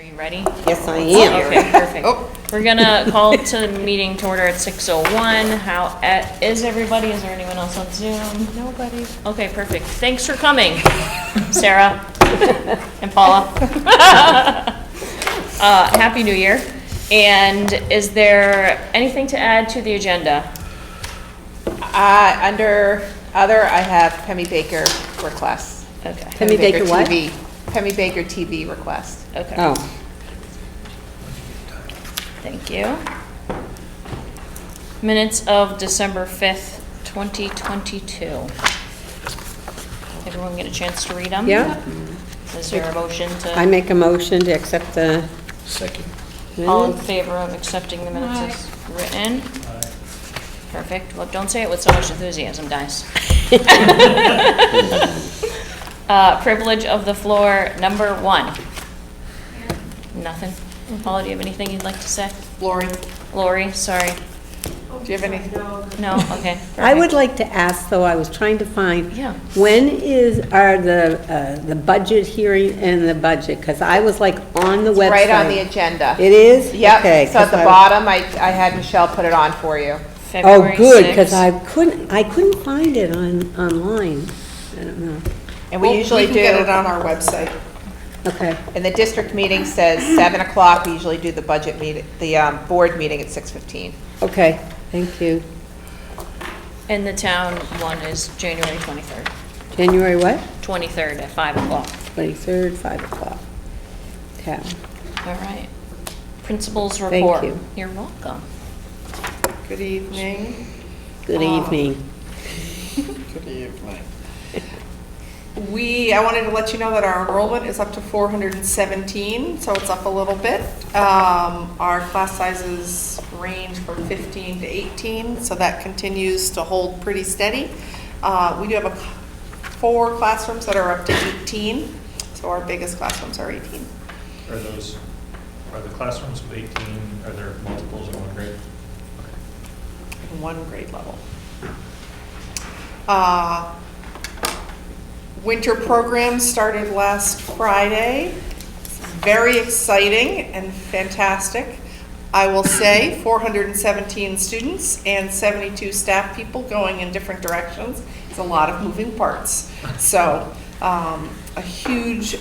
you ready? Yes, I am. Okay, perfect. Oh. We're gonna call to meeting to order at 6:01. Is everybody? Is there anyone else on Zoom? Nobody. Okay, perfect. Thanks for coming, Sarah and Paula. Happy New Year. And is there anything to add to the agenda? Under other, I have Pemmy Baker requests. Okay. Pemmy Baker what? TV. Pemmy Baker TV request. Okay. Oh, Thank you. Minutes of December 5th, 2022. Everyone get a chance to read them? yeah. Is there a motion I to, make a motion to accept the Second. all in minutes. favor of accepting the minutes as written? Perfect. Well, don't say it with so much enthusiasm, guys. Privilege of the floor, number 1. Nothing? Paula, do you have anything you'd like to say? Lori, sorry. Do you have any? No? Okay. I would perfect. like to ask, though, I was trying to find, Yeah. when are the budget hearing and the budget? Because I was like on the website. Right on the agenda. It is? Yep, Okay, so at the 'cause bottom, I had Michelle put it on for you. February Oh, good, because 6th. I couldn't find it online. I don't know. And we usually can get it do, on our website. Okay, and the district meeting says 7 o'clock, we usually do the budget meeting, the board meeting at 6:15. okay, thank you. And the town one is January 23rd. January what? 23rd at 5 o'clock. 23rd, 5 o'clock. Town. All right. Principals Thank report. you. You're welcome. Good evening. Good evening. Good evening. I wanted to let you know that our enrollment is up to 417, so it's up a little bit. Our class sizes range from 15 to 18, so that continues to hold pretty steady. We do have 4 classrooms that are up to 18, so our biggest classrooms are 18. Are the classrooms of 18, are there multiples in one grade? In one grade level. Winter program started last Friday. It's very exciting and fantastic. I will say 417 students and 72 staff people going in different directions. It's a lot of moving parts. So a huge,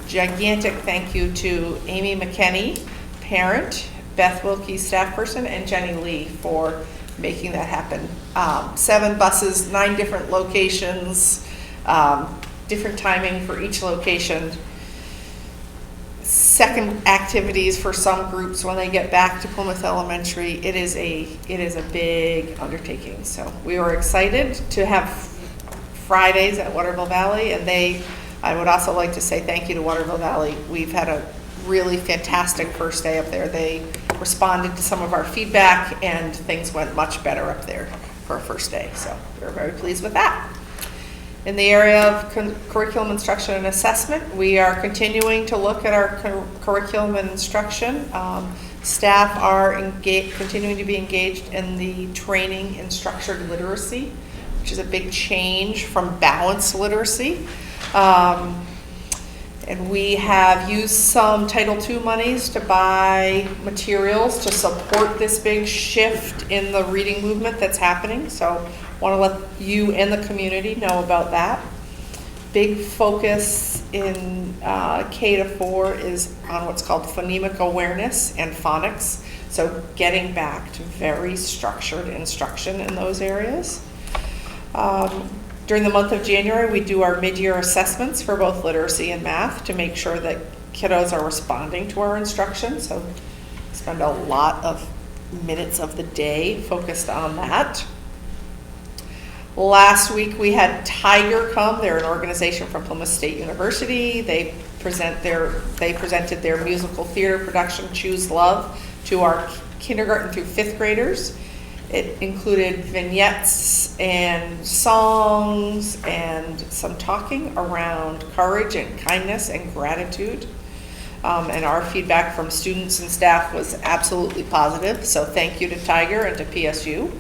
gigantic thank you to Amy McKenney, parent, Beth Wilkie, staff person, and Jenny Lee for making that happen. 7 buses, 9 different locations, different timing for each location. Second activities for some groups when they get back to Plymouth Elementary. It is a big undertaking. So we were excited to have Fridays at Waterville Valley, and I would also like to say thank you to Waterville Valley. We've had a really fantastic first day up there. They responded to some of our feedback, and things went much better up there for a first day. So we're very pleased with that. In the area of curriculum instruction and assessment, we are continuing to look at our curriculum and instruction. Staff are continuing to be engaged in the training in structured literacy, which is a big change from balanced literacy. And we have used some Title II monies to buy materials to support this big shift in the reading movement that's happening. So want to let you and the community know about that. Big focus in K-4 is on what's called phonemic awareness and phonics. So getting back to very structured instruction in those areas. During the month of January, we do our mid-year assessments for both literacy and math to make sure that kiddos are responding to our instruction. So spend a lot of minutes of the day focused on that. Last week we had Tiger come. They're an organization from Plymouth State University. They presented their musical theater production, Choose Love, to our kindergarten through 5th graders. It included vignettes and songs and some talking around courage and kindness and gratitude. And our feedback from students and staff was absolutely positive. So thank you to Tiger and to PSU.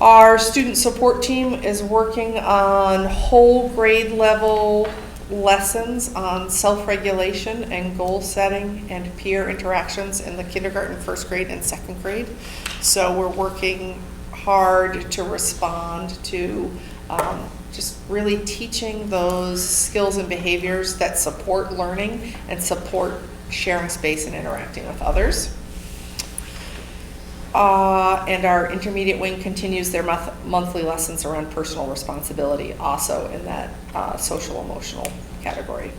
Our student support team is working on whole grade level lessons on self-regulation and goal setting and peer interactions in the kindergarten, first grade, and second grade. So we're working hard to respond to just really teaching those skills and behaviors that support learning and support sharing space and interacting with others. And our intermediate wing continues their monthly lessons around personal responsibility, also in that social emotional category.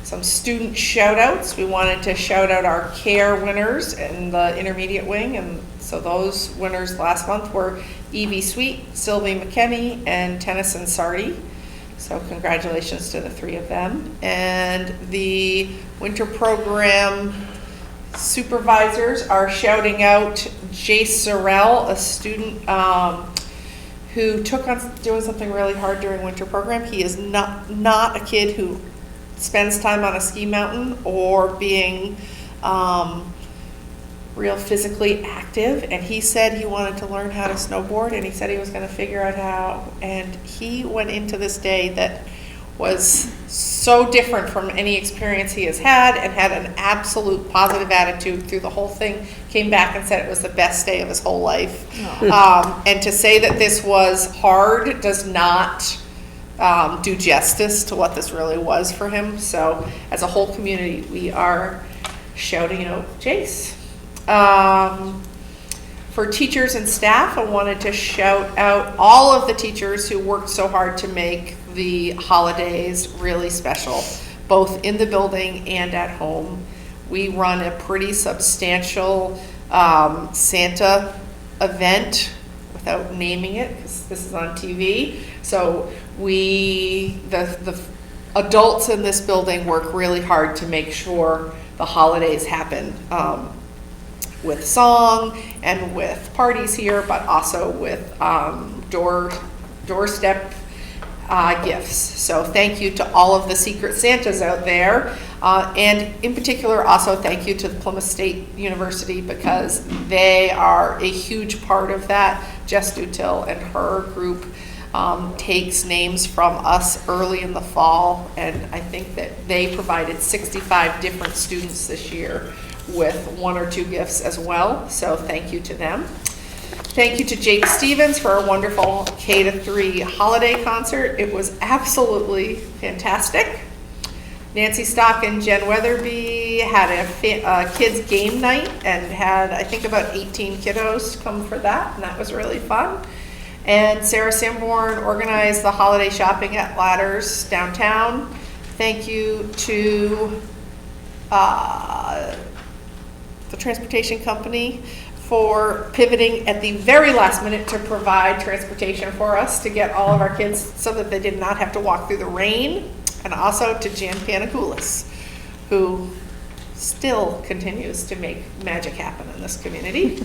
Some student shout outs. We wanted to shout out our CARE winners in the intermediate wing. And so those winners last month were Evie Sweet, Sylvie McKenney, and Tennyson Sardi. So congratulations to the three of them. And the winter program supervisors are shouting out Jace Sorrell, a student who took on doing something really hard during winter program. He is not a kid who spends time on a ski mountain or being real physically active, and he said he wanted to learn how to snowboard, and he said he was going to figure out how, and he went into this day that was so different from any experience he has had, and had an absolute positive attitude through the whole thing. Came back and said it was the best day of his whole life. And to say that this was hard does not do justice to what this really was for him. So as a whole community, we are shouting out Jace. For teachers and staff, I wanted to shout out all of the teachers who worked so hard to make the holidays really special, both in the building and at home. We run a pretty substantial Santa event, without naming it, because this is on TV. So the adults in this building work really hard to make sure the holidays happen, with song and with parties here, but also with doorstep gifts. So thank you to all of the Secret Santas out there. And in particular, also thank you to the Plymouth State University, because they are a huge part of that. Jess Dutil and her group takes names from us early in the fall, and I think that they provided 65 different students this year with 1 or 2 gifts as well. So thank you to them. Thank you to Jake Stevens for a wonderful K-3 holiday concert. It was absolutely fantastic. Nancy Stock and Jen Weatherby had a kids game night and had, I think, about 18 kiddos come for that, and that was really fun. And Sarah Sanborn organized the holiday shopping at Ladders downtown. Thank you to the transportation company for pivoting at the very last minute to provide transportation for us to get all of our kids so that they did not have to walk through the rain. And also to Jan Panagoulis, who still continues to make magic happen in this community.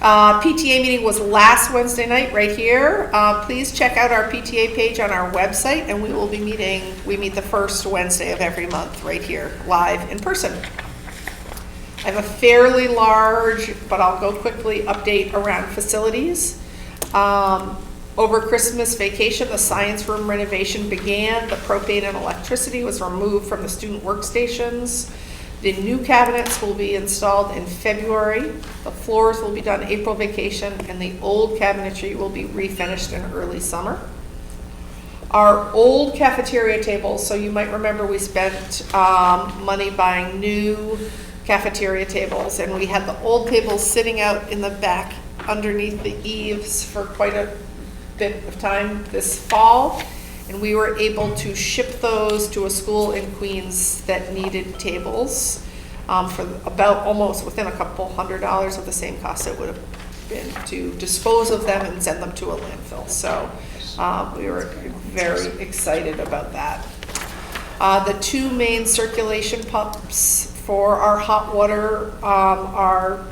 PTA meeting was last Wednesday night right here. Please check out our PTA page on our website, and we meet the first Wednesday of every month right here, live in person. I have a fairly large, but I'll go quickly, update around facilities. Over Christmas vacation, the science room renovation began. The propane and electricity was removed from the student workstations. The new cabinets will be installed in February. The floors will be done April vacation, and the old cabinetry will be refinished in early summer. Our old cafeteria tables, so you might remember we spent money buying new cafeteria tables, and we had the old tables sitting out in the back underneath the eaves for quite a bit of time this fall, and we were able to ship those to a school in Queens that needed tables for about almost within a couple $100 of the same cost it would have been to dispose of them and send them to a landfill. So we were very excited about that. The 2 main circulation pumps for our hot water are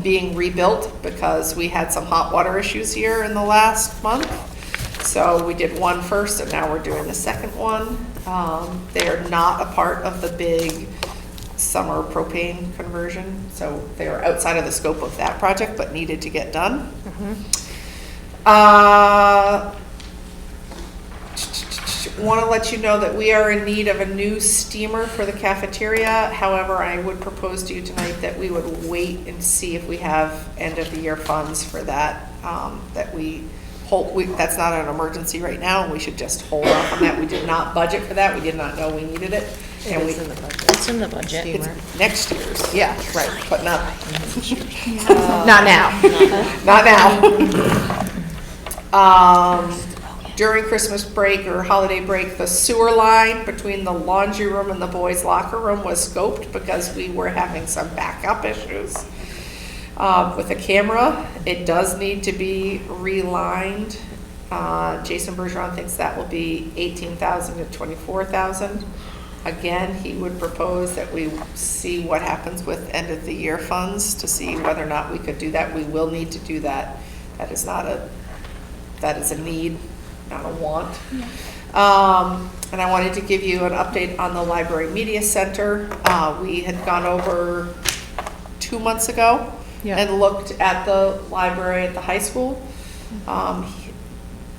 being rebuilt because we had some hot water issues here in the last month. So we did one first, and now we're doing the second one. They are not a part of the big summer propane conversion, so they are outside of the scope of that project, but needed to get done. want to let you know that we are in need of a new steamer for the cafeteria. However, I would propose to you tonight that we would wait and see if we have end of the year funds for that. That we hold, that's not an emergency right now, and we should just hold off on that. We did not budget for that. We did not know we needed it. And It's in the budget. It's in the budget. It's next year's, yeah, right, but not, Not now. not now. During Christmas break or holiday break, the sewer line between the laundry room and the boys' locker room was scoped because we were having some backup issues. With the camera, it does need to be relined. Jason Bergeron thinks that will be $18,000 to $24,000. Again, he would propose that we see what happens with end of the year funds to see whether or not we could do that. We will need to do that. That is a need, not a want. And I wanted to give you an update on the Library Media Center. We had gone over 2 months ago and looked at the library at the high school.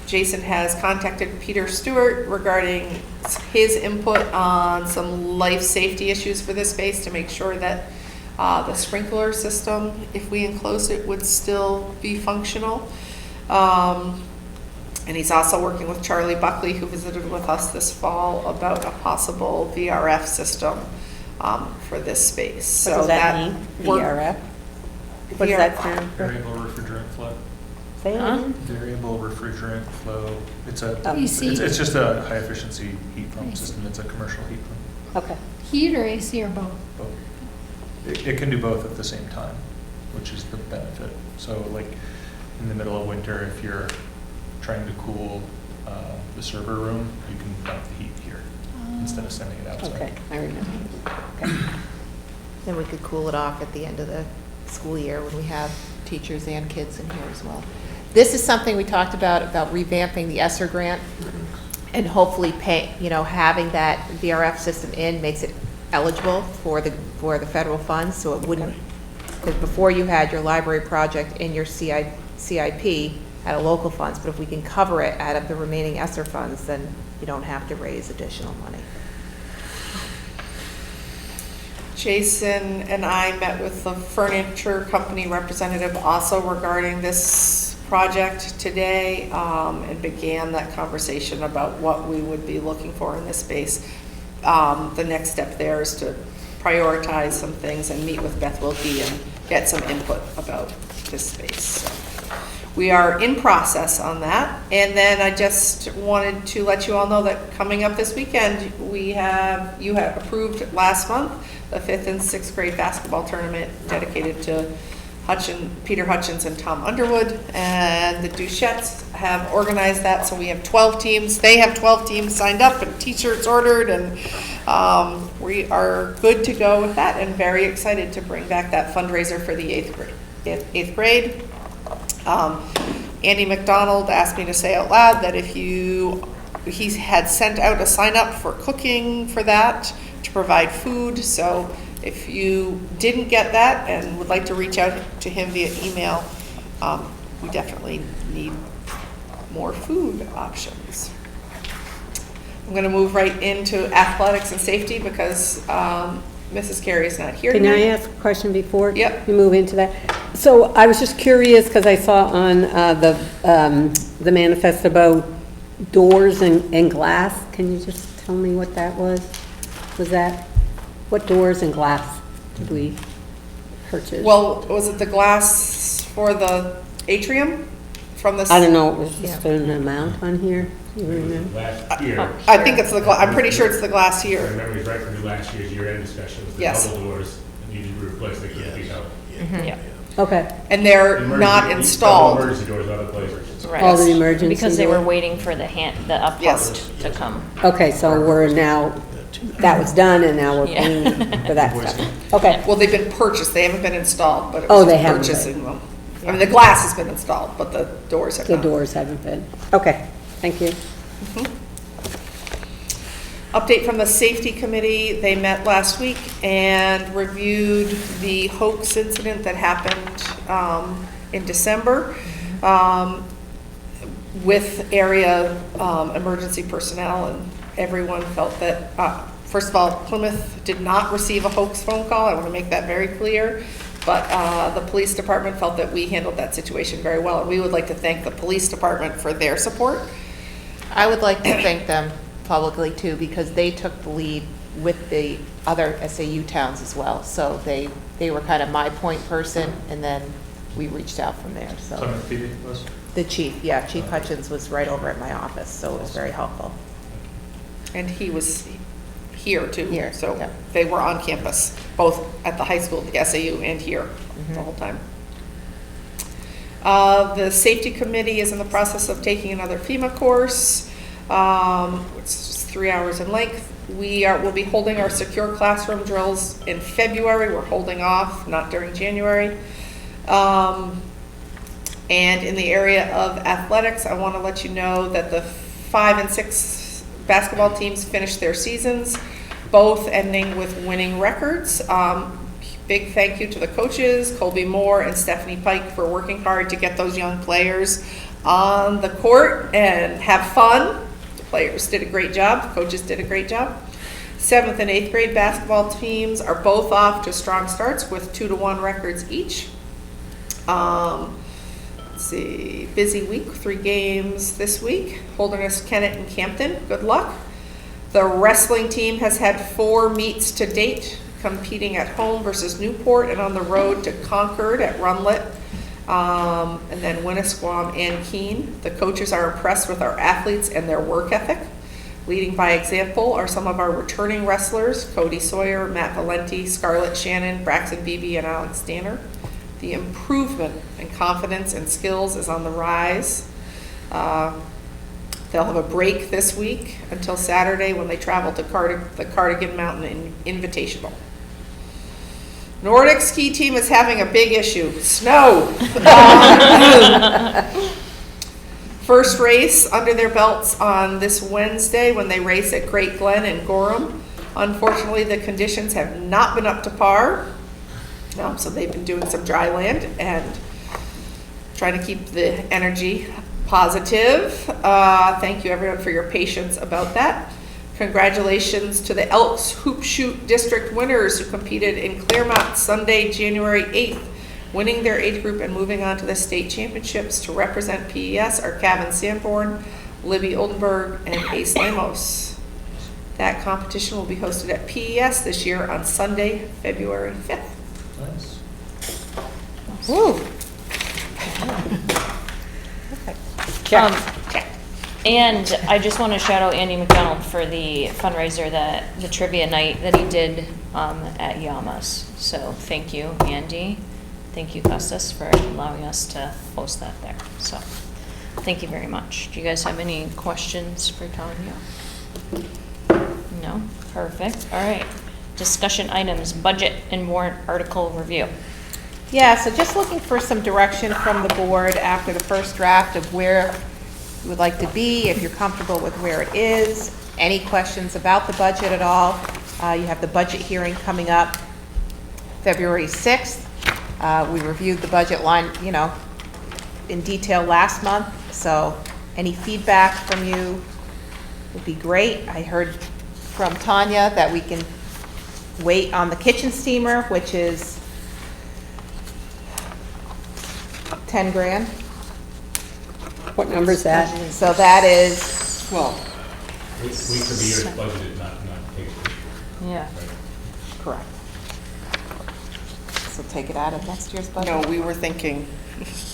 Jason has contacted Peter Stewart regarding his input on some life safety issues for this space to make sure that the sprinkler system, if we enclosed it, would still be functional. And he's also working with Charlie Buckley, who visited with us this fall, about a possible VRF system for this space. What does that mean, VRF? What does that stand for? Variable refrigerant flow. Say it Huh? again? Variable refrigerant flow. It's a, Oh. it's just a high efficiency heat pump system. It's a commercial heat pump. Okay. Heat or AC or both? Both. It can do both at the same time, which is the benefit. So like in the middle of winter, if you're trying to cool the server room, you can dump the heat here instead of sending it outside. Okay, I remember. Okay. Then we could cool it off at the end of the school year when we have teachers and kids in here as well. This is something we talked about revamping the ESSER grant and hopefully having that VRF system in makes it eligible for the federal funds, so it wouldn't, because before you had your library project in your CIP out of local funds, but if we can cover it out of the remaining ESSER funds, then you don't have to raise additional money. Jason and I met with the furniture company representative also regarding this project today, and began that conversation about what we would be looking for in this space. The next step there is to prioritize some things and meet with Beth Wilkie and get some input about this space. So we are in process on that. And then I just wanted to let you all know that coming up this weekend, you have approved last month the 5th and 6th grade basketball tournament dedicated to Peter Hutchins and Tom Underwood, and the Duchettes have organized that, so we have 12 teams. They have 12 teams signed up and t-shirts ordered, and we are good to go with that and very excited to bring back that fundraiser for the 8th grade. Andy McDonald asked me to say out loud that he had sent out a sign up for cooking for that to provide food, so if you didn't get that and would like to reach out to him via email, we definitely need more food options. I'm going to move right into athletics and safety because Mrs. Carey is not here Can tonight. I ask a question before Yep. you move into that? So I was just curious because I saw on the manifest about doors and glass. Can you just tell me what that was? What doors and glass did we purchase? Well, was it the glass for the atrium from the? I don't know, it was just an amount on here, you remember? Last year, I think it's the glass. I'm pretty sure it's the glass if I here. remember right from last year's year-end discussion, was the Yes. double doors that needed to be replaced, they couldn't be held. Yeah. Okay, And they're not Double installed. emergency doors other places. Right. all the emergency Because they were doors? waiting for the up Yes. post to come. Okay, so that was done and now we're Yeah. paying for that stuff. Okay, Well, they've been purchased. They haven't been installed, but it Oh, was they just haven't been. purchasing them. I mean, the glass has been installed, but the doors have the not. doors haven't been, okay, thank you. Update from the safety committee. They met last week and reviewed the hoax incident that happened in December. with area emergency personnel, and everyone felt that, first of all, Plymouth did not receive a hoax phone call. I want to make that very clear. But the police department felt that we handled that situation very well, and we would like to thank the police department for their support. I would like to thank them publicly too, because they took the lead with the other SAU towns as well. So they were kind of my point person, and then we reached out from there, so. Plymouth PD was? The chief, yeah, Chief Hutchins was right over at my office, so it was very helpful. And he was here too. Here, So yeah. they were on campus, both at the high school, the SAU, and here the whole time. The safety committee is in the process of taking another FEMA course, which is just 3 hours in length. We'll be holding our secure classroom drills in February. We're holding off, not during January. And in the area of athletics, I want to let you know that the 5 and 6 basketball teams finished their seasons, both ending with winning records. Big thank you to the coaches, Colby Moore and Stephanie Pike, for working hard to get those young players on the court and have fun. The players did a great job, the coaches did a great job. 7th and 8th grade basketball teams are both off to strong starts with 2-1 records each. Let's see, busy week, 3 games this week. Holderness, Kennett, and Campton, good luck. The wrestling team has had 4 meets to date, competing at home versus Newport and on the road to Concord at Runlet, and then Winnisquam and Keene. The coaches are impressed with our athletes and their work ethic. Leading by example are some of our returning wrestlers, Cody Sawyer, Matt Valenti, Scarlett Shannon, Braxton Beebe, and Alex Danner. The improvement in confidence and skills is on the rise. They'll have a break this week until Saturday when they travel to the Cardigan Mountain Invitational. Nordic ski team is having a big issue, snow. First race under their belts on this Wednesday when they race at Great Glen in Gorham. Unfortunately, the conditions have not been up to par. So they've been doing some dry land and trying to keep the energy positive. Thank you everyone for your patience about that. Congratulations to the Elks Hoop Shoot District winners who competed in Claremont Sunday, January 8th, winning their age group and moving on to the state championships. To represent PES are Kevin Sanborn, Libby Oldenburg, and Ace Lamos. That competition will be hosted at PES this year on Sunday, February 5th. Nice. Woo. Um, And I just want to shout out Andy McDonald for the fundraiser, the trivia night that he did at Yamas. So thank you, Andy. Thank you, Custis, for allowing us to host that there. So thank you very much. Do you guys have any questions for Tanya? No? Perfect. All right. Discussion items, budget and warrant article review. Yeah, so just looking for some direction from the board after the first draft of where you would like to be, if you're comfortable with where it is. Any questions about the budget at all? You have the budget hearing coming up February 6th. We reviewed the budget line, in detail last month, so any feedback from you would be great. I heard from Tanya that we can wait on the kitchen steamer, which is 10 grand. What number is that? So that is, Well, We for the year's budgeted, not take it this year. Yeah. Right. correct. So take it out of next year's budget? No, we were thinking,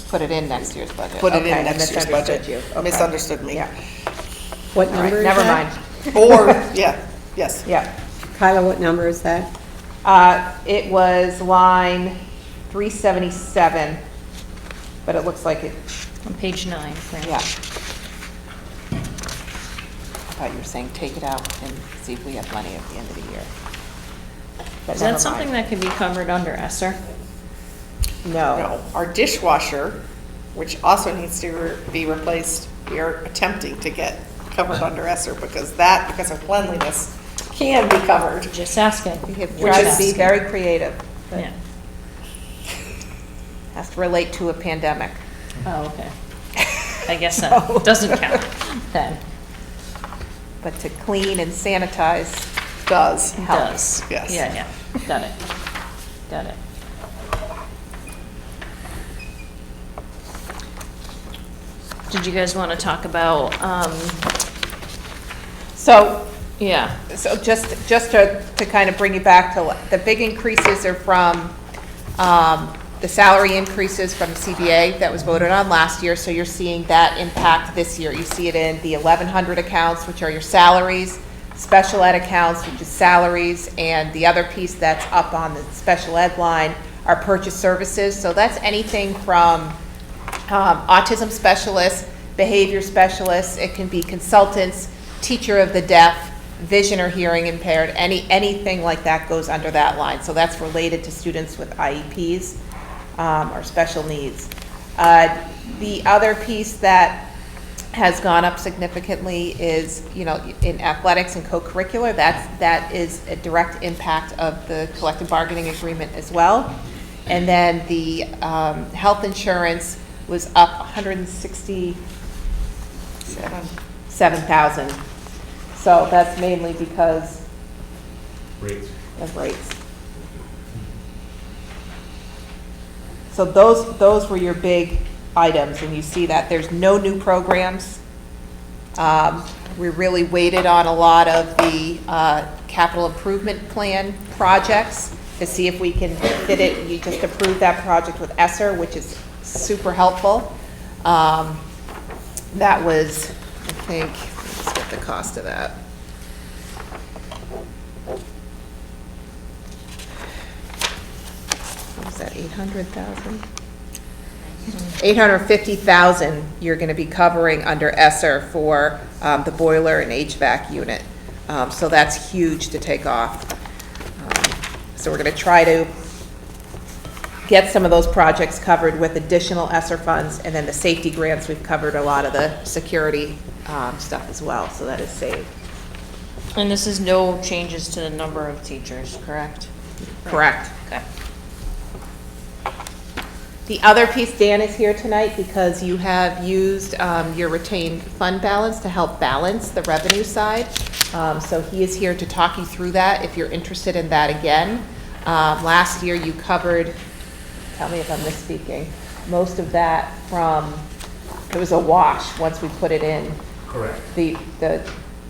Put it in next year's budget. put it Okay, in I next year's misunderstood budget. you. Okay. Misunderstood me. Yeah, what all right, number is never that? mind. Or, yeah, yes. Yeah. Kyla, what number is that? It was line 377, but it looks like it, On page 9, Fran. yeah. I thought you were saying take it out and see if we have money at the end of the year. But Is never that something mind. that could be covered under ESSER? No. No, our dishwasher, which also needs to be replaced, we are attempting to get covered under ESSER because of cleanliness, can be covered. Just asking. We have Which tried is- to be very creative, but Yeah. has to relate to a pandemic. Oh, okay. I guess that doesn't count then. But to clean and sanitize, Does. Does. Yes. Yeah, got it. Got it. Did you guys want to talk about, so yeah, So just to kind of bring you back to, the big increases are from the salary increases from the CBA that was voted on last year, so you're seeing that impact this year. You see it in the 1,100 accounts, which are your salaries, special ed accounts, which is salaries, and the other piece that's up on the special ed line are purchase services. So that's anything from autism specialists, behavior specialists, it can be consultants, teacher of the deaf, vision or hearing impaired, anything like that goes under that line. So that's related to students with IEPs or special needs. The other piece that has gone up significantly is, in athletics and co-curricular, that is a direct impact of the collective bargaining agreement as well. And then the health insurance was up 167,000. So that's mainly because Rates. of rates. So those were your big items, and you see that there's no new programs. We really waited on a lot of the capital improvement plan projects to see if we can fit it. You just approved that project with ESSER, which is super helpful. That was, I think, let's get the cost of that. What was that, 800,000? 850,000 you're going to be covering under ESSER for the boiler and HVAC unit. So that's huge to take off. So we're going to try to get some of those projects covered with additional ESSER funds, and then the safety grants, we've covered a lot of the security stuff as well, so that is saved. and this is no changes to the number of teachers, correct? Correct. Okay. The other piece, Dan is here tonight because you have used your retained fund balance to help balance the revenue side. So he is here to talk you through that if you're interested in that again. Last year you covered, tell me if I'm misspeaking, most of that from, it was a wash once we put it in. Correct.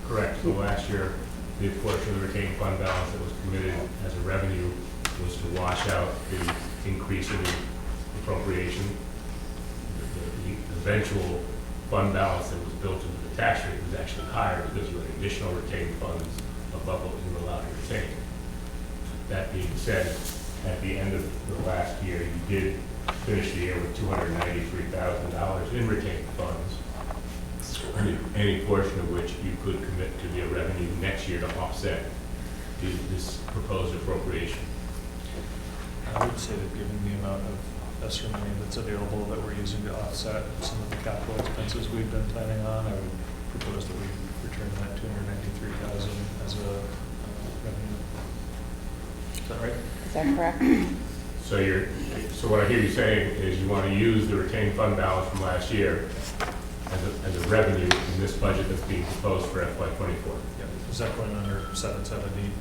Correct. So last year, the portion of the retained fund balance that was committed as a revenue was to wash out the increase in the appropriation. The eventual fund balance that was built into the tax rate was actually higher because you had additional retained funds above what you were allowed to retain. That being said, at the end of the last year, you did finish the year with $293,000 in retained funds, any portion of which you could commit to be a revenue next year to offset this proposed appropriation. I would say that given the amount of ESSER money that's available that we're using to offset some of the capital expenses we've been planning on, I would propose that we return that 293,000 as a revenue. Is that right? Is that correct? So what I hear you saying is you want to use the retained fund balance from last year as a revenue in this budget that's being proposed for FY24. Yeah. Is that going under 770,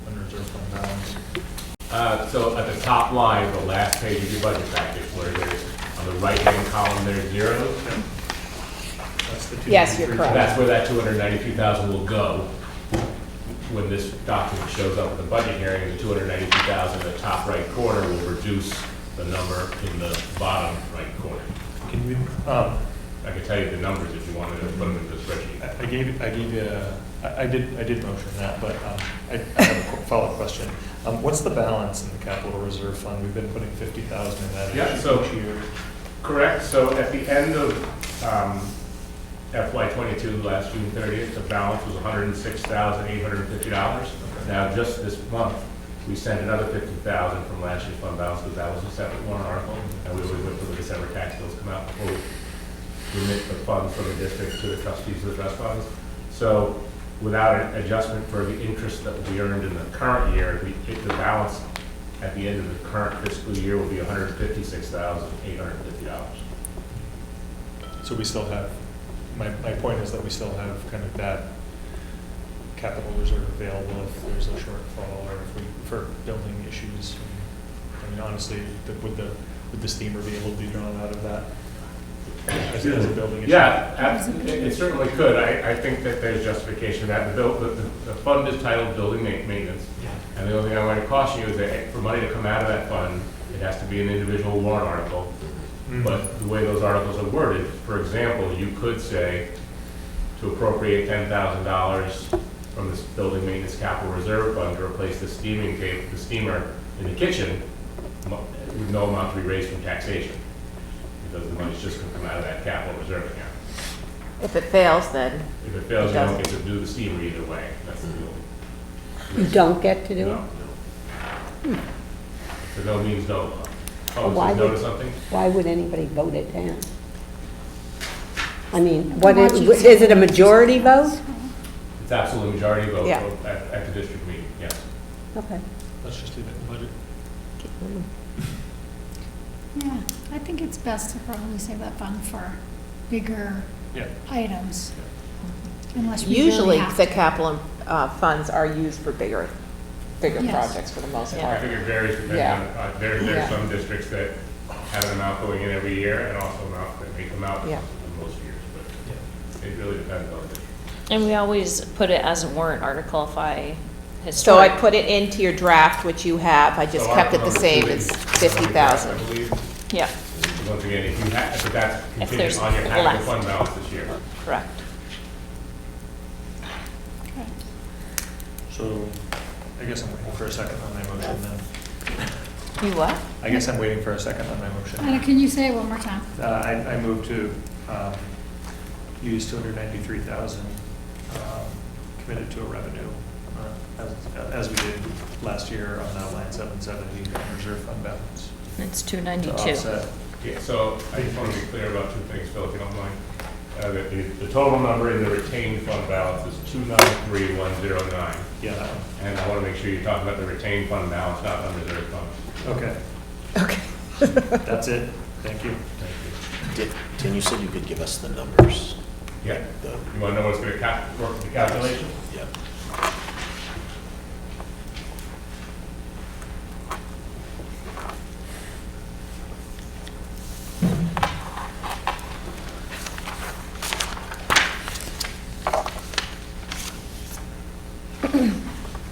unreserved fund balance? So at the top line, the last page of your budget package, where there's, on the right-hand column, there's zeros. That's the Yes, you're 293,000. correct. That's where that 292,000 will go when this document shows up at the budget hearing. The 292,000 in the top right corner will reduce the number in the bottom right corner. Can you, I can tell you the numbers if you wanted to put them into the spreadsheet. I gave you, I did motion that, but I have a follow-up question. What's the balance in the capital reserve fund? We've been putting 50,000 in that Yeah, so- each year. Correct. So at the end of FY22, last June 30th, the balance was $106,850. Now, just this month, we sent another $50,000 from last year's fund balance because that was a separate warrant article, and we always wait for the December tax bills to come out before we remit the funds from the district to the trustees of the trust funds. So without an adjustment for the interest that will be earned in the current year, the balance at the end of the current fiscal year will be $156,850. So we still have, my point is that we still have kind of that capital reserve available if there's a shortfall or if we, for building issues. I mean, honestly, would the steamer be able to be drawn out of that as a building issue? Yeah, it certainly could. I think that there's justification for that. The fund is titled building maintenance. Yeah. And the only thing I want to caution you is that for money to come out of that fund, it has to be an individual warrant article. Mhm. But the way those articles are worded, for example, you could say to appropriate $10,000 from this building maintenance capital reserve fund to replace the steamer in the kitchen, with no amount to be raised from taxation. Because the money's just going to come out of that capital reserve account. If it fails, then If it fails, you It don't get doesn't. to do the steamer either way. That's the deal. You don't get to do No. it? So no means no. Well, why Oh, no would- to something? Why would anybody vote it down? I mean, is it a majority vote? It's absolutely majority vote Yeah. at the district meeting, yes. Okay. Let's just leave it in the budget. Yeah, I think it's best to probably save that fund for bigger Yeah. items, unless we really usually have the to. capital funds are used for bigger Yes. projects for the most Yeah. I part. think it varies depending Yeah. on, there Yeah. are some districts that have an amount going in every year and also an amount that may come out Yeah. in most years, but it really depends on the district. And we always put it as a warrant article if I So I historic. put it into your draft, which you have, I just So kept it the Article same, number it's 2 is 50,000. I believe. Yeah, Once again, if you have, but that's If there's contingent on your having left. the fund balance this year. correct. Okay. So I guess I'm waiting for a second on my motion then. You what? I guess I'm waiting for a second on my motion. Anna, can you say it one more time? I move to use 293,000 committed to a revenue, as we did last year on line 770 on reserve fund balance. It's To 292. offset. Yeah, so I just want to be clear about two things, Phil, if you don't mind. The total number in the retained fund balance is 293,109. Yeah, that one. And I want to make sure you talk about the retained fund balance, not unreserved funds. Okay, Okay. that's it. Thank you. Tim, you said you could give us the numbers. Yeah. The- You want to know what's going to work the calculation? Yeah.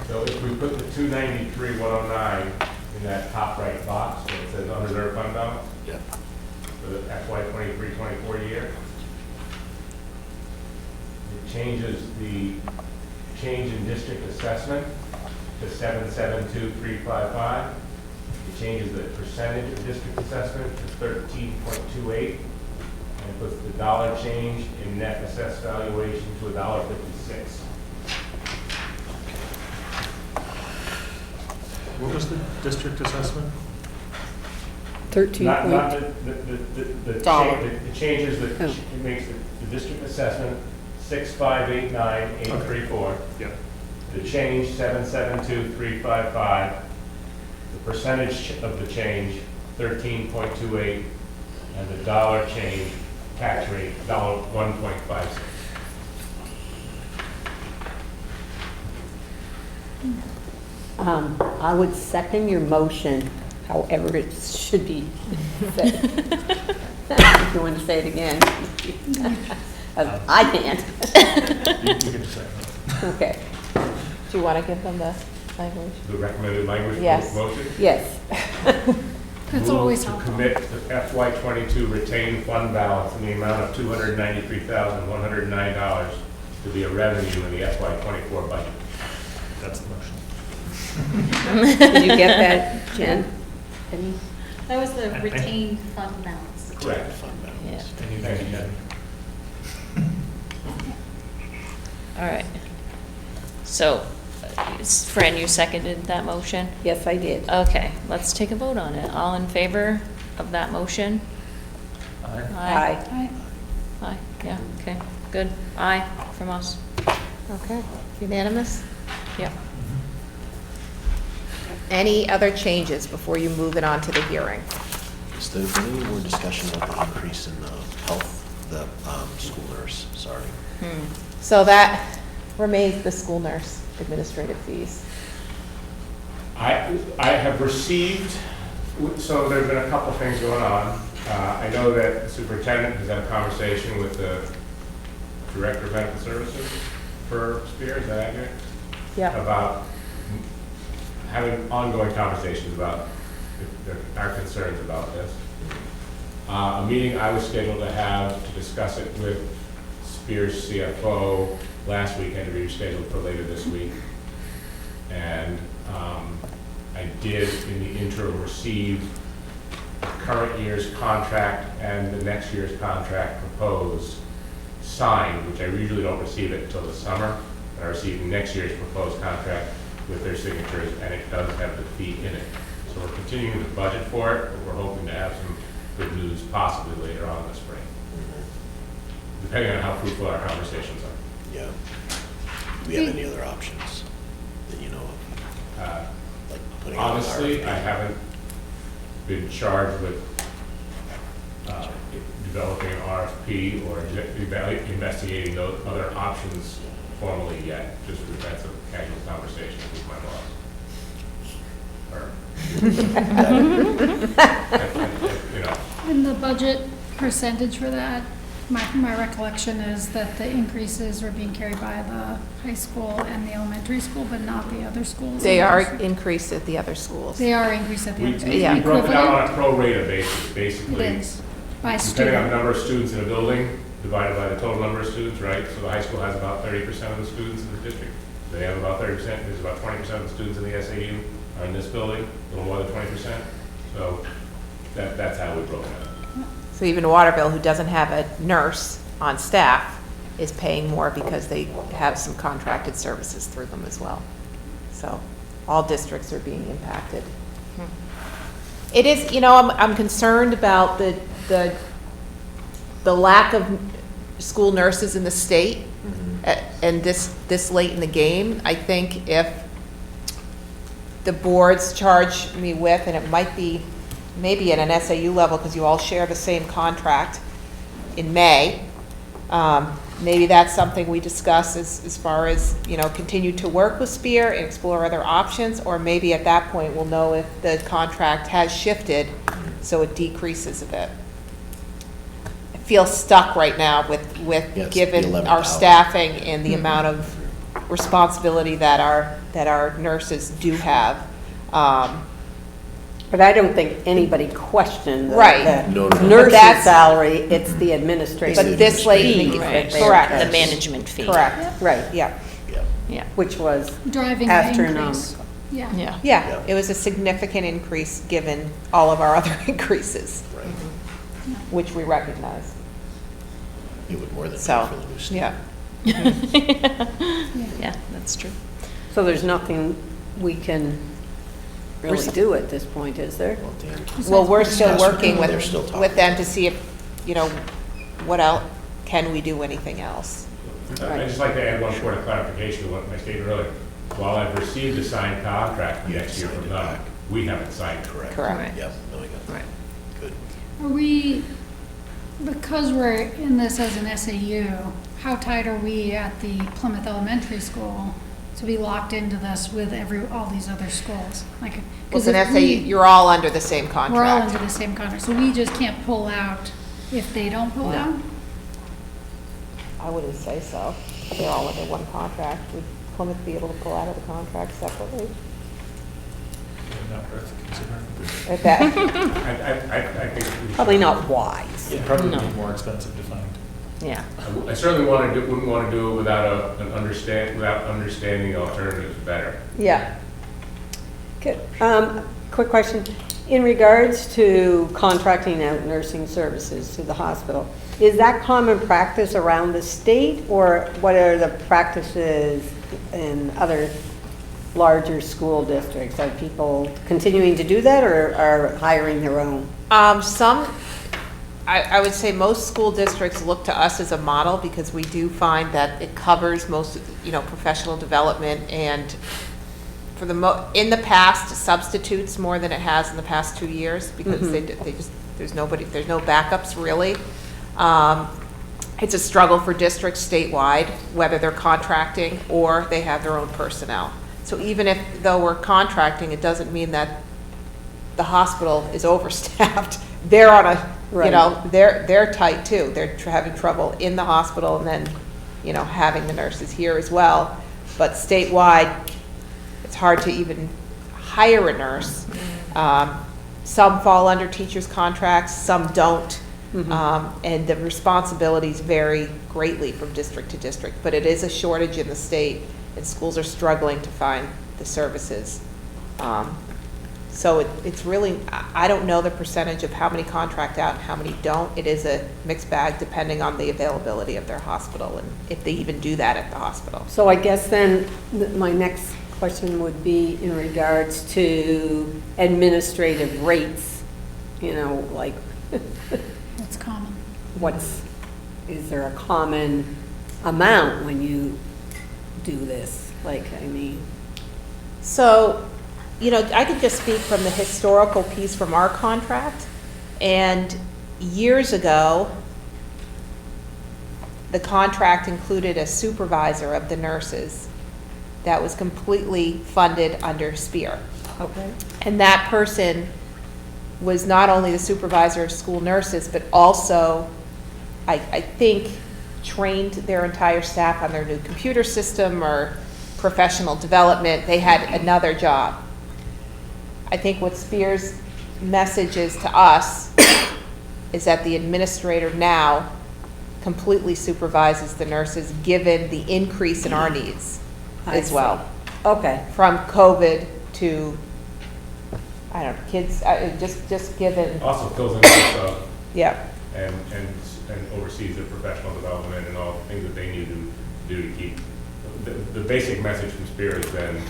So if we put the 293,109 in that top right box, where it says unreserved fund balance, Yeah. for the FY 23-24 year, it changes the change in district assessment to 772,355. It changes the percentage of district assessment to 13.28, and puts the dollar change in net assessed valuation to $1.56. What was the district assessment? 13 Not point, the Dollar. it changes the, Oh. it makes the district assessment 6589834. Yeah. The change 772,355. The percentage of the change 13.28, and the dollar change tax rate $1.56. I would second your motion, however it should be said. If you want to say it again. I can't. You can decide. Okay, Do you want to give them the language? The recommended language Yes. for motion? yes. That's Move always to helpful. commit the FY '22 retained fund balance in the amount of $293,109 to be a revenue in the FY '24 budget. That's the motion. Did you get that, Jen? Any? That was the I- retained fund balance. Correct. Fund balance. Yeah. And you Thank you, can- Jen. All right. So, Fran, you seconded that motion? Yes, I did. Okay, let's take a vote on it. All in favor of that motion? Aye. Aye. Aye. Aye, yeah, okay, good. Aye from us. Okay, unanimous? Yep. Any other changes before you move it on to the hearing? Is there any more discussion about the increase in the health the school nurse, sorry. So that remains the school nurse administrative fees. I have received, so there's been a couple things going on. I know that the superintendent has had a conversation with the director of medical services for Spear, is that accurate? Yeah. About having ongoing conversations about our concerns about this. A meeting I was scheduled to have to discuss it with Spear's CFO last week had to be rescheduled for later this week. And I did, in the interim, receive current year's contract and the next year's contract proposed signed, which I usually don't receive it until the summer. I received next year's proposed contract with their signatures, and it does have the fee in it. So we're continuing to budget for it, but we're hoping to have some good news possibly later on in the spring, depending on how fruitful our conversations are. Yeah. Do we have any other options that you know of? Like putting out an Honestly, RFP? I haven't been charged with developing an RFP or investigating those other options formally yet. Just that's a casual conversation with my boss. You know, And the budget percentage for that, my recollection is that the increases are being carried by the high school and the elementary school, but not the other schools. They are increased at the other schools. They are increased at the we other schools. Yeah. broke it down on Equivalent? a pro rata basis, It basically. is, by Depending on the student. number of students in a building, divided by the total number of students, right? So the high school has about 30% of the students in the district. They have about 30%, there's about 20% of the students in the SAU are in this building, a little more than 20%. So that's how we broke it up. So even Waterville, who doesn't have a nurse on staff, is paying more because they have some contracted services through them as well. So all districts are being impacted. It is, you know, I'm concerned about the lack of school nurses in the state and this late in the game. I think if the boards charge me with, and it might be maybe at an SAU level because you all share the same contract in May, maybe that's something we discuss as far as, you know, continue to work with Spear and explore other options, or maybe at that point we'll know if the contract has shifted so it decreases a bit. I feel stuck right now with Yes, given the 11 our hours. staffing and the amount of responsibility that our nurses do have. But I don't think anybody questioned Right. the No, no. But nurse's that's- salary, it's the administrative. But this late in the fee game, that they're correct. The charged. management fee. Correct, Right, yeah. Yeah. Yeah. which was Driving the increase. astronomical. Yeah. Yeah. Yeah, Yeah. it was a significant increase given all of our other increases, Right. which we recognize. It would more than pay So, for the new student. yeah. Yeah, that's true. So there's nothing we can really do at this point, is there? Well, Dan, Well, we're still Yes, working they're still talking. with them to see if, you know, what else, can we do anything else? I'd just like to add one point of clarification to what I stated earlier. While I've received a signed contract You next year signed from it them, back. we haven't signed it. Correct. Correct. Yep, no, I got that. Right. Good. Are we, because we're in this as an SAU, how tight are we at the Plymouth Elementary School to be locked into this with all these other schools? Like, Well, 'cause it's an if SAU, we- you're all under the same We're all contract. under the same contract, so we just can't pull out if they don't pull No. out? I wouldn't say so. They're all under one contract. Would Plymouth be able to pull out of the contract separately? Not worth considering. If that, I think we should. Probably not wise. It'd probably No. be more expensive to find. Yeah. I certainly wouldn't want to do it without understanding the alternatives better. Yeah. Okay, quick question. In regards to contracting out nursing services to the hospital, is that common practice around the state, or what are the practices in other larger school districts? Are people continuing to do that, or are hiring their own? I would say most school districts look to us as a model because we do find that it covers most, you know, professional development and for in the past substitutes more than it has in the past 2 years because they just, there's no backups really. It's a struggle for districts statewide, whether they're contracting or they have their own personnel. So even if, though we're contracting, it doesn't mean that the hospital is overstaffed. They're on a, Right. they're tight too. They're having trouble in the hospital and then, having the nurses here as well. But statewide, it's hard to even hire a nurse. Some fall under teachers' contracts, some don't. And the responsibilities vary greatly from district to district. But it is a shortage in the state, and schools are struggling to find the services. So it's really, I don't know the percentage of how many contract out and how many don't. It is a mixed bag depending on the availability of their hospital and if they even do that at the hospital. So I guess then my next question would be in regards to administrative rates, like That's common. is there a common amount when you do this? So, I could just speak from the historical piece from our contract. And years ago, the contract included a supervisor of the nurses that was completely funded under SPEAR. Okay. And that person was not only the supervisor of school nurses, but also, I think, trained their entire staff on their new computer system or professional development. They had another job. I think what SPEAR's message is to us is that the administrator now completely supervises the nurses, given the increase in our needs as well. Okay. From COVID to, I don't know, kids, just given, Also fills in with, yeah. and oversees the professional development and all the things that they need to do to keep, the basic message from Spirit has been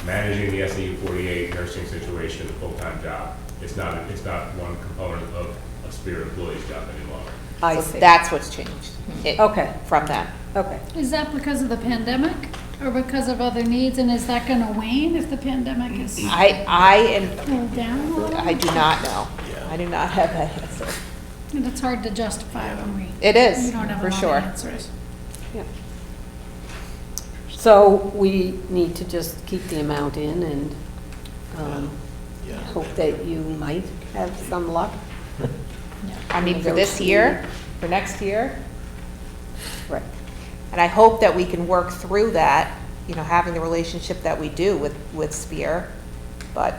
managing the SAU 48 nursing situation, a full-time job. It's not one component of a Spirit employee's job any longer. I So see. that's what's changed. Okay. From that. Okay. Is that because of the pandemic or because of other needs? And is that gonna wane if the pandemic is I cooled down a little? do not know. Yeah. I do not have that answer. And it's hard to justify when we. It is, We don't have a for lot sure. of answers. Yeah. So we need to just keep the amount in and Yeah. hope that you might have some luck. I mean, for this year, for next year, Right. and I hope that we can work through that, having the relationship that we do with SPEAR, but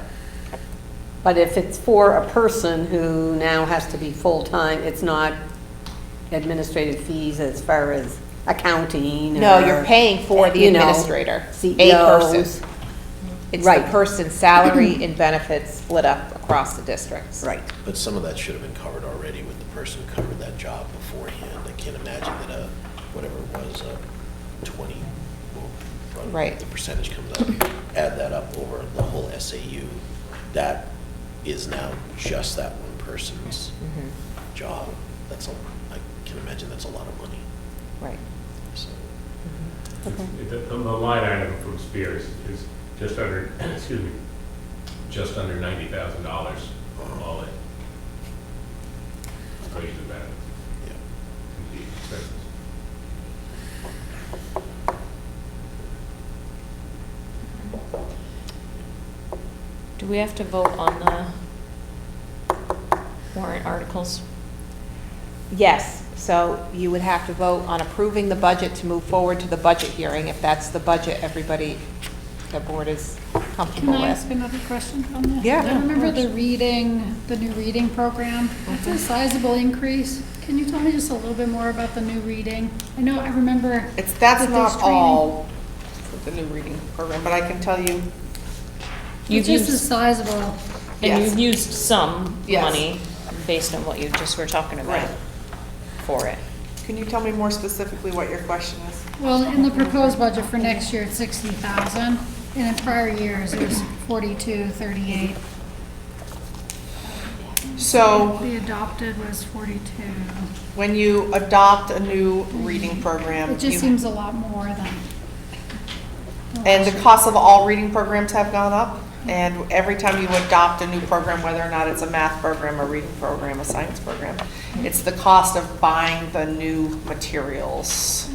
But if it's for a person who now has to be full-time, it's not administrative fees as far as accounting no, or, you're paying for the you know, administrator, a CEOs. person. It's the Right. person's salary and benefits split up across the districts. Right. But some of that should have been covered already with the person who covered that job beforehand. I can't imagine that whatever it was, 20, well, Right. the percentage comes up, add that up over the whole SAU, that is now just that one person's job. I can imagine that's a lot of money, Right. so. The line item from Spears is just under, just under $90,000 all in. Wages and benefits, Yeah. and the expenses. Do we have to vote on the warrant articles? Yes, so you would have to vote on approving the budget to move forward to the budget hearing, if that's the budget everybody, the board is Can comfortable I ask with. another question on this? Yeah. I remember the new reading program. That's a sizable increase. Can you tell me just a little bit more about the new reading? I remember. That's that there's not training. all with the new reading program, but I can tell you, You've It's just used, as sizable. and Yes. you've used some Yes. money based on what you just were talking about Right. for it. can you tell me more specifically what your question is? Well, in the proposed budget for next year, it's 60,000, and in prior years, it was 4238. So The adopted was 42. when you adopt a new reading program, It just you- seems a lot more than. and the cost of all reading programs have gone up? And every time you adopt a new program, whether or not it's a math program, a reading program, a science program, it's the cost of buying the new materials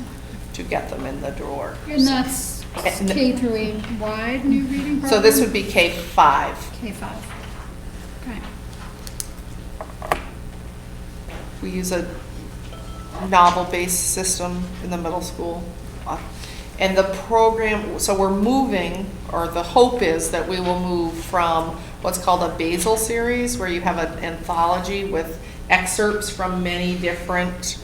to get them in the drawer. And that's And- K through 8 wide new reading program? So this would be K-5. K-5. Okay. We use a novel-based system in the middle school. And the program, so we're moving, or the hope is that we will move from what's called a basal series, where you have an anthology with excerpts from many different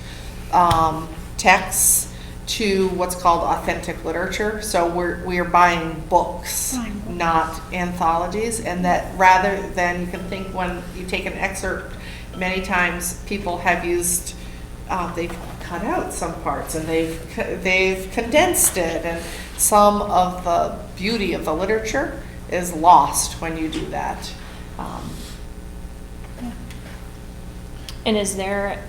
texts, to what's called authentic literature. So we are buying books, Buying books. not anthologies, and that rather than, you can think when you take an excerpt, many times people have used, they've cut out some parts and they've condensed it, and some of the beauty of the literature is lost when you do that. And is there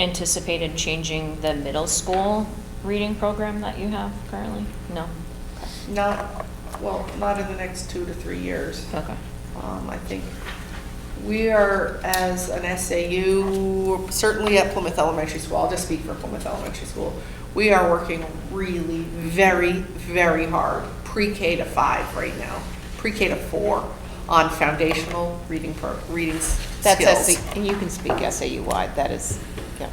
anticipated changing the middle school reading program that you have currently? No? Not, well, not in the next 2 to 3 years. Okay. I think we are, as an SAU, certainly at Plymouth Elementary School, I'll just speak for Plymouth Elementary School, we are working really very, very hard, pre-K to 5 right now, pre-K to 4, on foundational reading skills. That's SAU, and you can speak SAU-wide, that is, yeah.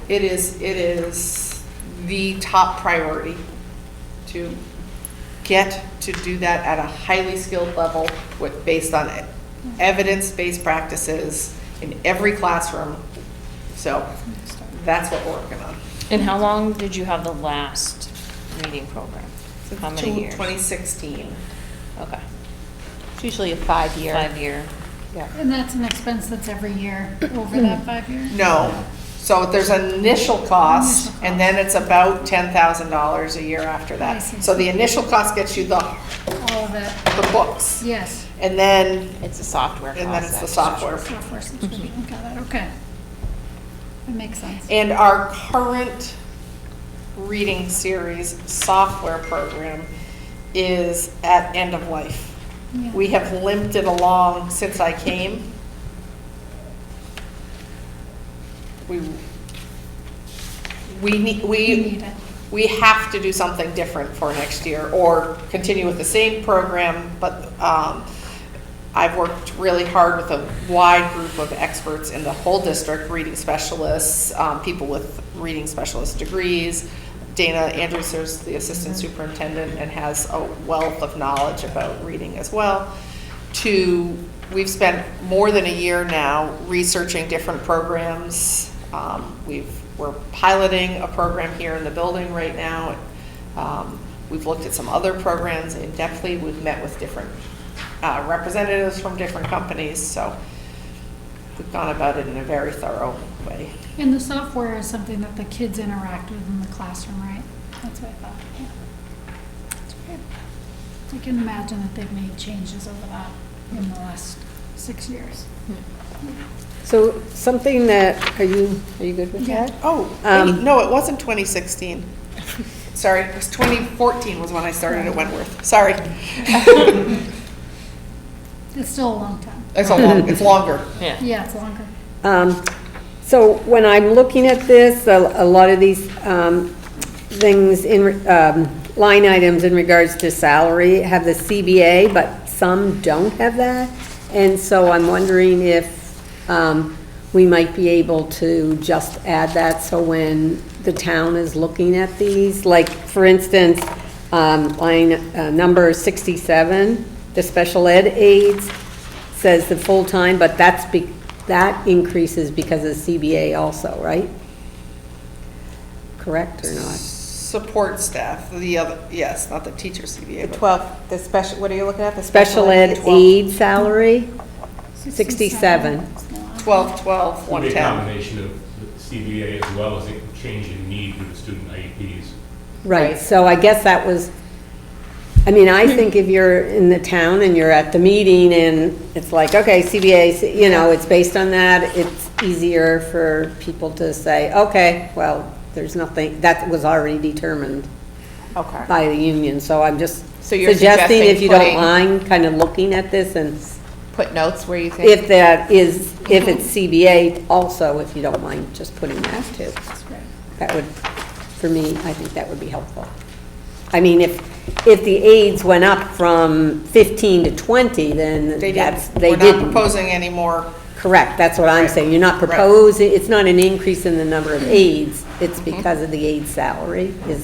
It is the top priority to get to do that at a highly skilled level with, based on evidence-based practices in every classroom. So that's what we're working on. And how long did you have the last reading program? How many years? 2016. Okay. It's usually a 5-year. 5-year. Yeah. And that's an expense that's every year over that 5 years? No. So there's an initial cost, and then it's about $10,000 a year after I that. see. So the initial cost gets you the All of it, books, yes. and then It's a software cost. and then it's the that's- software. Software subscription, got it, okay. That makes sense. And our current reading series software program is at end of life. Yeah. We have limped it along since I came. We need, You need it. we have to do something different for next year, or continue with the same program, but I've worked really hard with a wide group of experts in the whole district, reading specialists, people with reading specialist degrees. Dana Andrews is the assistant superintendent and has a wealth of knowledge about reading as well. We've spent more than a year now researching different programs. We're piloting a program here in the building right now. We've looked at some other programs in depthly. We've met with different representatives from different companies, so we've gone about it in a very thorough way. And the software is something that the kids interact with in the classroom, right? That's what I thought, yeah. That's great. I can imagine that they've made changes over that in the last 6 years. So something that, are you good with that? Oh, no, it wasn't 2016. Sorry, it was 2014 was when I started at Wentworth. Sorry. It's still a long time. It's longer. Yeah. Yeah, it's longer. So when I'm looking at this, a lot of these things in, line items in regards to salary have the CBA, but some don't have that. And so I'm wondering if we might be able to just add that, so when the town is looking at these, like, for instance, line number 67, the special ed aides, says the full-time, but that increases because of CBA also, right? Correct or not? Support staff, the other, yes, not the teacher CBA, The but 12, the special, what are you looking at? The Special ed 12. aide salary, 67. 12, 12, It'll be a 110. combination of the CBA as well as a change in need with the student IEPs. Right, so I guess that was, I mean, I think if you're in the town and you're at the meeting and it's like, okay, CBA, you know, it's based on that, it's easier for people to say, okay, well, there's nothing, that was already determined Okay. by the union, so I'm just So you're suggesting, if you don't putting- mind, kind of looking at this and Put notes where you think. if that is, if it's CBA also, if you don't mind, just putting that too. That would, for me, I think that would be helpful. I mean, if the aides went up from 15 to 20, then They that's, didn't, they we're not didn't. proposing any more. Correct, that's what I'm Right. saying. You're not Right. proposing, it's not an increase in the number of aides, it's because of the aide salary is,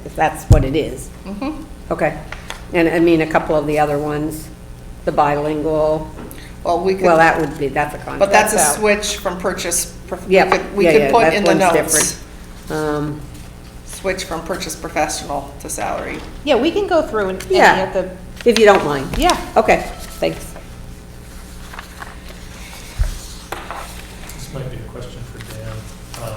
if that's what it is. Mhm. Okay. And I mean, a couple of the other ones, the bilingual, Well, we could. well, that would be, that's a contract. But that's a out. switch from purchase, Yep. we Yeah, could yeah, put that in the one's notes, different. switch from purchase professional to salary. Yeah, we can go through and Yeah. get the, If you don't mind. yeah. Okay, thanks. This might be a question for Dan.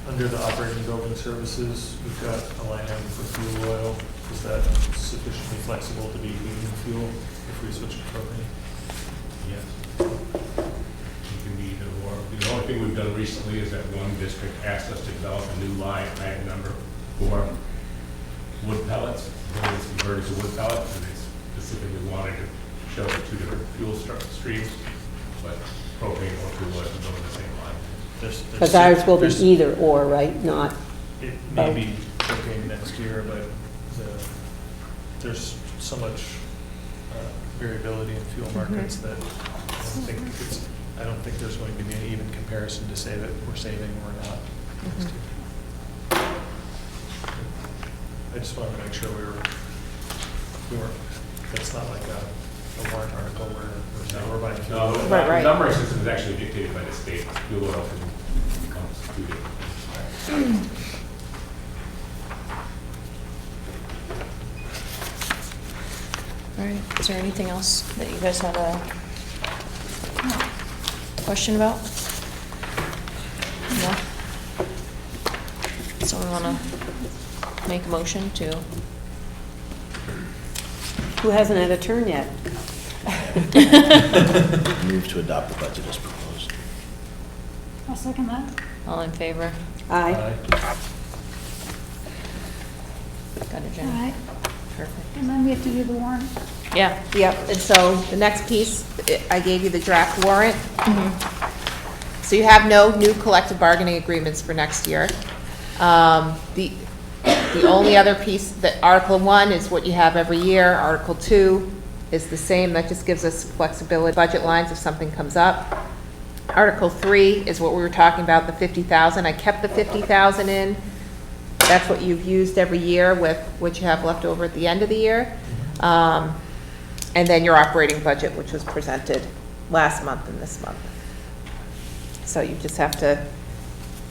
Under the operating building services, we've got a line item for fuel oil. Is that sufficiently flexible to be heating fuel if we switch to propane? Yes. You can be either or. The only thing we've done recently is that one district asked us to develop a new line item number for wood pellets. When it's converted to wood pellets, and they specifically wanted to show the two different fuel streams, but propane or fuel oil can go in the same line. Because ours will be there's- either or, right? Not, It may be propane next year, but there's so much variability in fuel markets that I don't think there's going to be an even comparison to say that we're saving or not next year. I just wanted to make sure we weren't, that's not like a warrant article where we're saying we're buying fuel. No, Right, right. the numbering system is actually dictated by the state. Fuel oil can constitute it. All right, is there anything else that you guys have a question about? No? Someone want to make a motion to? who hasn't had a turn yet? Move to adopt the budget as proposed. I'll second that. All in favor? Aye. Got it, All Jenny? right, Perfect. and then we have to do the warrant. Yeah, Yep, and so the next piece, I gave you the draft warrant. So you have no new collective bargaining agreements for next year. The only other piece, that Article 1 is what you have every year, Article 2 is the same, that just gives us flexibility, budget lines if something comes up. Article 3 is what we were talking about, the 50,000, I kept the 50,000 in. That's what you've used every year with what you have left over at the end of the year. And then your operating budget, which was presented last month and this month. So you just have to,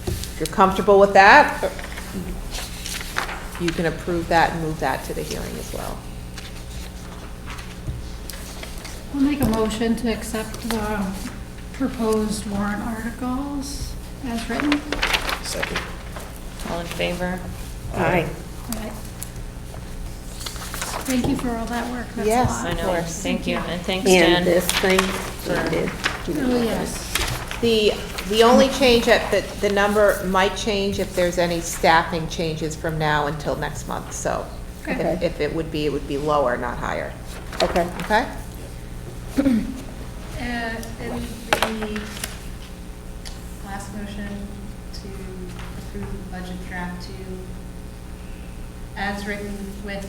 if you're comfortable with that, you can approve that and move that to the hearing as well. I'll make a motion to accept the proposed warrant articles as written. Second. all in favor? Aye. All right. Thank you for all that work, that's a Yes. lot. I know, course. thank you, and thanks, And Dan. this thing, I did. Oh, yes. The only change that, the number might change if there's any staffing changes from now until next month, so. Okay. If it would be lower, not higher, Okay. okay? In the last motion to approve the budget draft to, as written with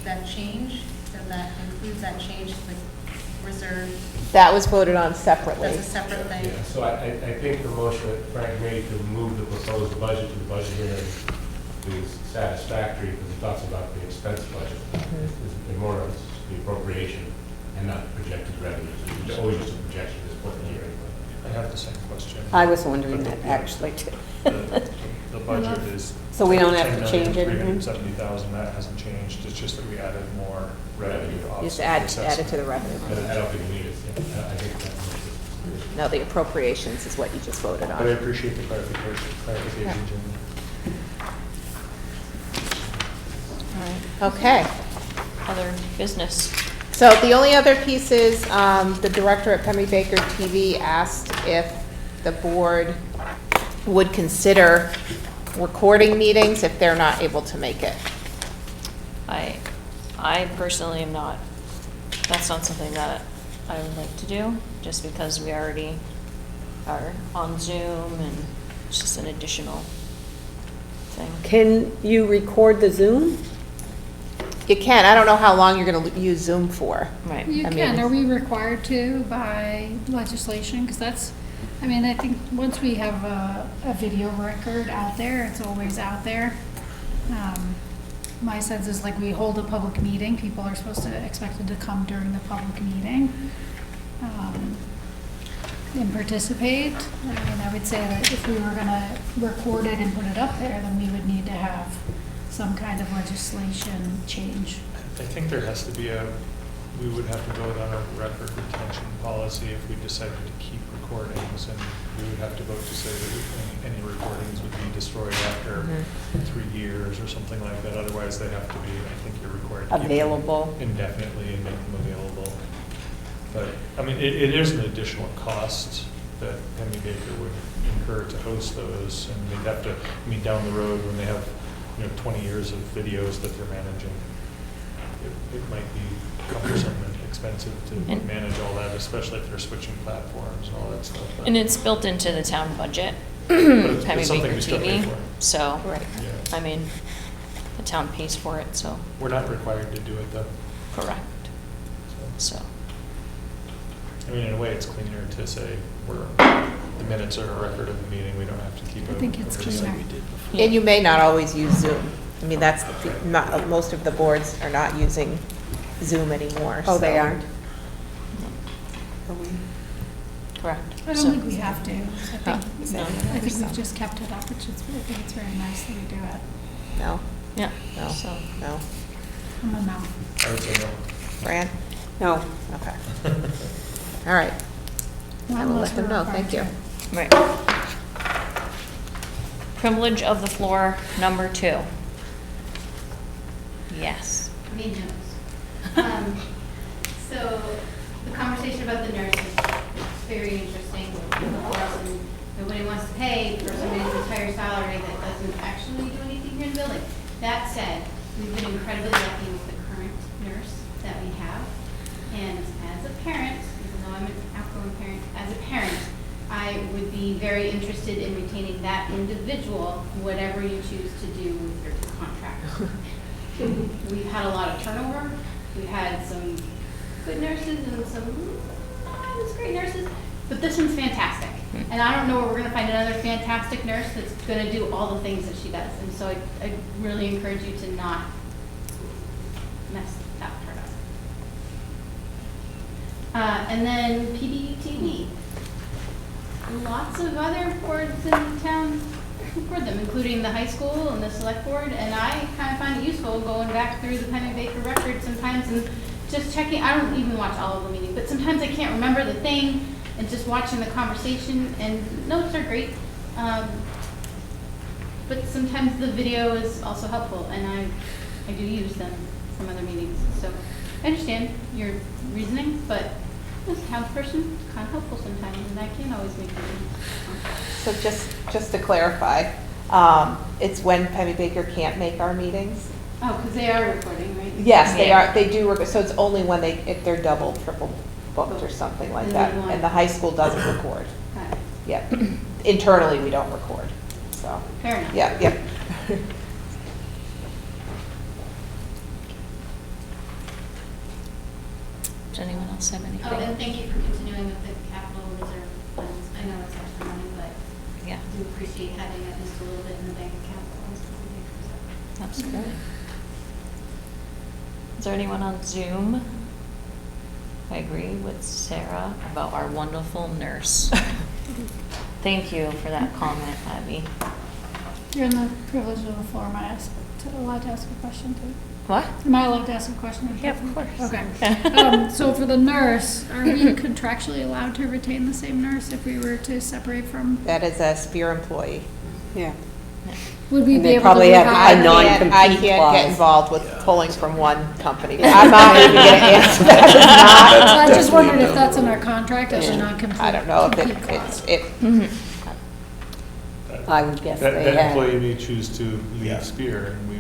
that change, does that include that change to the reserve? That was voted on separately. That's a separate thing. Yeah, so I think the motion that Frank made to move the proposed budget to the budget hearing is satisfactory because it talks about the expense budget. It's more of the appropriation and not projected revenues. It's always just a projection at this point in the year. I have the same question. I was wondering that actually too. The budget is. So we don't have to change anything? 370,000, that hasn't changed, it's just that we added more revenue to offset. Just the add it assessment. to the revenue. I don't think we need it. I think that No, the appropriations is what you just voted But I on. appreciate the clarification, Jimmy. All right, Okay. other business. So the only other piece is, the director at Pemmy Baker TV asked if the board would consider recording meetings if they're not able to make it. I I personally am not, that's not something that I would like to do, just because we already are on Zoom and it's just an additional thing. Can you record the Zoom? You can, I don't know how long you're gonna use Zoom for. Right. You I can, mean- are we required to by legislation? Because that's, I mean, I think once we have a video record out there, it's always out there. My sense is like we hold a public meeting, people are supposed to, expected to come during the public meeting and participate. I mean, I would say that if we were gonna record it and put it up there, then we would need to have some kind of legislation change. I think there has to be we would have to vote on a record retention policy if we decided to keep recordings, and we would have to vote to say that any recordings would be destroyed after 3 years or something like that. Otherwise, they have to be, I think you're required to keep them Available. indefinitely and make them available. But, I mean, it is an additional cost that Penny Baker would incur to host those, and they'd have to, I mean, down the road, when they have, 20 years of videos that they're managing, it might be cumbersome and expensive to And- manage all that, especially if they're switching platforms and all that stuff. But- And it's built into the town budget, but it's Penny something Baker we still pay TV, for. so, Right. Yeah. I mean, the town pays for it, so, We're not required to do it though. correct, So, so. I mean, in a way, it's cleaner to say the minutes are a record of the meeting. We don't have to keep I think it's Just like cleaner. we did before. And you may not always use Zoom. I mean, that's, not, most of the boards are not using Zoom anymore. Oh, they so- aren't? Correct. I So- don't think we have to. I think, No. I think we've just kept it up, which is, I think it's very nice that we do it. No, Yeah, no, so, no. I'm a no. I would say no. Fran? No. Okay. All right. I will Unless let them we're know. required Thank you. to. right. Privilege of the floor, number 2. Yes. Made notes. So the conversation about the nurses is very interesting, of course, and nobody wants to pay for somebody's entire salary that doesn't actually do anything here in the building. That said, we've been incredibly lucky with the current nurse that we have. And as a parent, even though I'm an outgoing parent, as a parent, I would be very interested in retaining that individual, whatever you choose to do with your contract. We've had a lot of turnover. We've had some good nurses and some not as great nurses, but this one's fantastic. And I don't know where we're going to find another fantastic nurse that's going to do all the things that she does. And so I really encourage you to not mess that part up. And then PBTV. Lots of other boards in town record them, including the high school and the select board, and I kind of find it useful going back through the Penny Baker record sometimes and just checking. I don't even watch all of the meetings, but sometimes I can't remember the thing, and just watching the conversation, and notes are great. But sometimes the video is also helpful, and I do use them from other meetings. So I understand your reasoning, but as a townsperson, it's kind of helpful sometimes, and I can't always make it. So just to clarify, it's when Penny Baker can't make our meetings? Oh, because they are recording, right? Yes, they Yeah. are, they do, so it's only when if they're double, triple booked or something like And that. then one. And the high school doesn't record. Got it. Yeah. Internally, we don't record, so, Fair enough. yeah. Does anyone else have anything? Oh, and thank you for continuing with the capital reserve funds. I know it's extra money, but Yeah, I do appreciate having at least a little bit in the bank account. absolutely. Is there anyone on Zoom? I agree with Sarah about our wonderful nurse. Thank you for that comment, Abby. You're in the privilege of the floor. Am I allowed to ask a question too? What? Am I allowed to ask a question? Yeah, of course. Okay. So for the nurse, are we contractually allowed to retain the same nurse if we were to separate from? That is a Spear employee. Yeah. Would we And be they able to probably have rehire? a non-compete I can't clause. get involved with pulling from one company. I'm not even gonna answer that. So I just wondered if Definitely that's in our contract as a non-compete. I don't know if compete clause. I would guess That they have. employee may choose to Yeah. leave Spear, and we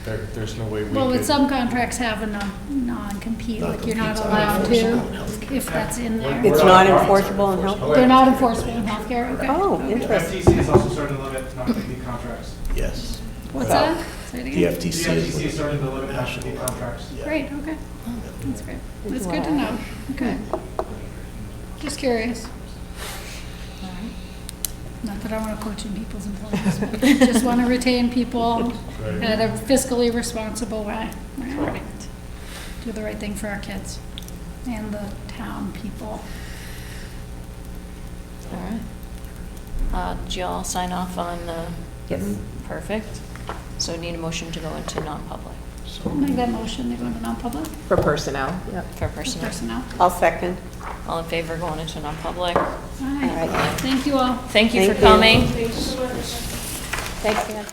There's no way we could. Well, with some contracts have a non-compete, like you're not Non-compete's allowed unenforceable in to, if that's in there. It's not enforceable in health? They're not enforceable in healthcare, okay. Oh, interesting. FTC is also starting to limit non-compete contracts. Yes. What's that? Say it The again. FTC The is. FTC is starting to limit national non-compete contracts. Yeah. Great, okay. That's great. That's good to know. Okay. Just curious. Not that I want to poach in people's employees, but just want to retain people in a fiscally responsible way. Right? Perfect. Do the right thing for our kids and the town people. All right. Did you all sign off on the? Yes. Perfect. So need a motion to go into non-public Make that motion to go into non-public For personnel, yep. for for personnel. personnel. I'll second. All in favor going into non-public? All right. right. Thank you all. Thank you for Thank you. coming. Thanks, Dan.